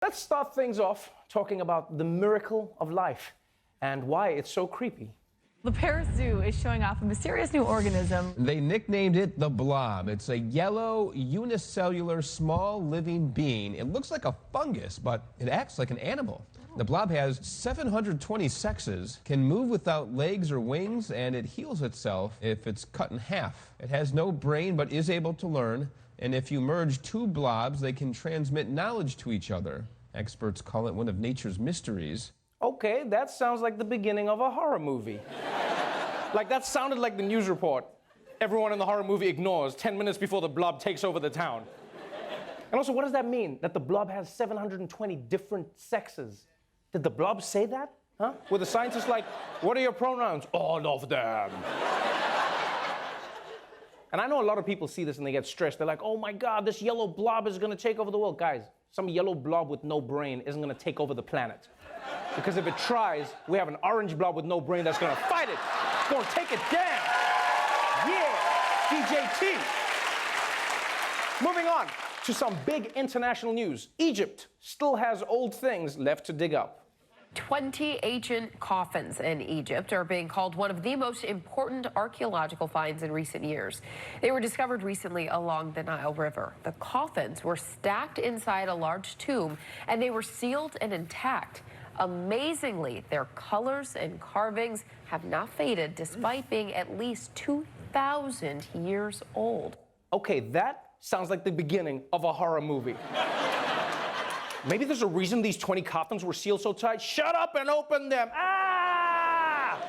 Let's start things off talking about the miracle of life and why it's so creepy. The Paris Zoo is showing off a mysterious new organism. They nicknamed it the blob. It's a yellow, unicellular, small living being. It looks like a fungus, but it acts like an animal. The blob has 720 sexes, can move without legs or wings, and it heals itself if it's cut in half. It has no brain, but is able to learn. And if you merge two blobs, they can transmit knowledge to each other. Experts call it one of nature's mysteries. Okay, that sounds like the beginning of a horror movie. Like, that sounded like the news report everyone in the horror movie ignores 10 minutes before the blob takes over the town. And also, what does that mean, that the blob has 720 different sexes? Did the blob say that? Huh? Were the scientists like, what are your pronouns? All of them. And I know a lot of people see this and they get stressed. They're like, oh my God, this yellow blob is gonna take over the world. Guys, some yellow blob with no brain isn't gonna take over the planet. Because if it tries, we have an orange blob with no brain that's gonna fight it. It's gonna take it down. Yeah, DJT. Moving on to some big international news. Egypt still has old things left to dig up. 20 ancient coffins in Egypt are being called one of the most important archaeological finds in recent years. They were discovered recently along the Nile River. The coffins were stacked inside a large tomb, and they were sealed and intact. Amazingly, their colors and carvings have not faded, despite being at least 2,000 years old. Okay, that sounds like the beginning of a horror movie. Maybe there's a reason these 20 coffins were sealed so tight. Shut up and open them. Ah!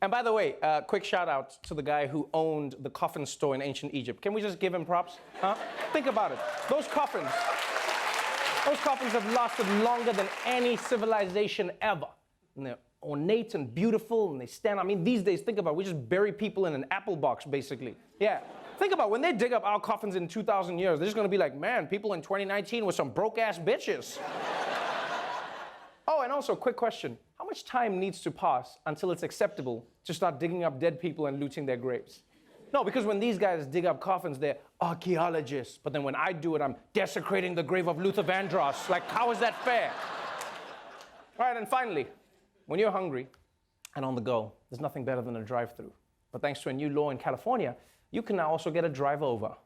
And by the way, quick shout out to the guy who owned the coffin store in ancient Egypt. Can we just give him props? Huh? Think about it. Those coffins have lasted longer than any civilization ever. And they're ornate and beautiful, and they stand. I mean, these days, think about it. We just bury people in an apple box, basically. Yeah. Think about it. When they dig up our coffins in 2,000 years, they're just going to be like, man, people in 2019 were some broke-ass bitches. Oh, and also, quick question. How much time needs to pass until it's acceptable to start digging up dead people and looting their graves? No, because when these guys dig up coffins, they're archaeologists. But then when I do it, I'm desecrating the grave of Luther Vandross. Like, how is that fair? All right, and finally, when you're hungry and on the go, there's nothing better than a drive-thru. But thanks to a new law in California, you can now also get a drive-over.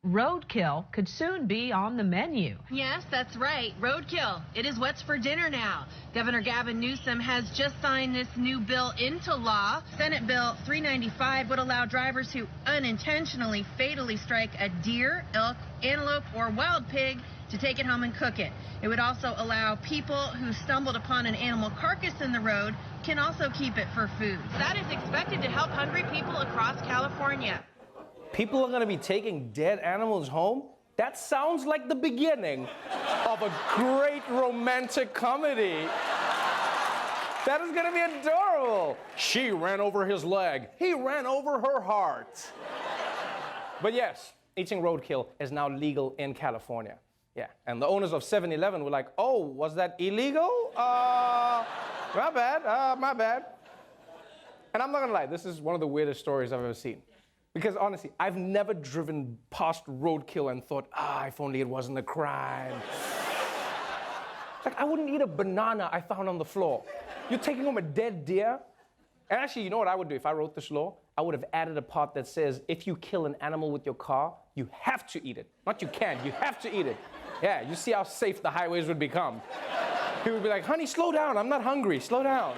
Roadkill could soon be on the menu. Yes, that's right. Roadkill. It is what's for dinner now. Governor Gavin Newsom has just signed this new bill into law. Senate Bill 395 would allow drivers who unintentionally fatally strike a deer, elk, antelope, or wild pig to take it home and cook it. It would also allow people who stumbled upon an animal carcass in the road can also keep it for food. That is expected to help hungry people across California. People are going to be taking dead animals home? That sounds like the beginning of a great romantic comedy. That is going to be adorable. She ran over his leg. He ran over her heart. But yes, eating roadkill is now legal in California. Yeah, and the owners of 7-Eleven were like, oh, was that illegal? My bad. And I'm not going to lie, this is one of the weirdest stories I've ever seen. Because honestly, I've never driven past roadkill and thought, if only it wasn't a crime. Like, I wouldn't eat a banana I found on the floor. You're taking home a dead deer? And actually, you know what I would do if I wrote this law? I would have added a part that says, if you kill an animal with your car, you have to eat it. Not you can, you have to eat it. Yeah, you see how safe the highways would become. People would be like, honey, slow down, I'm not hungry, slow down.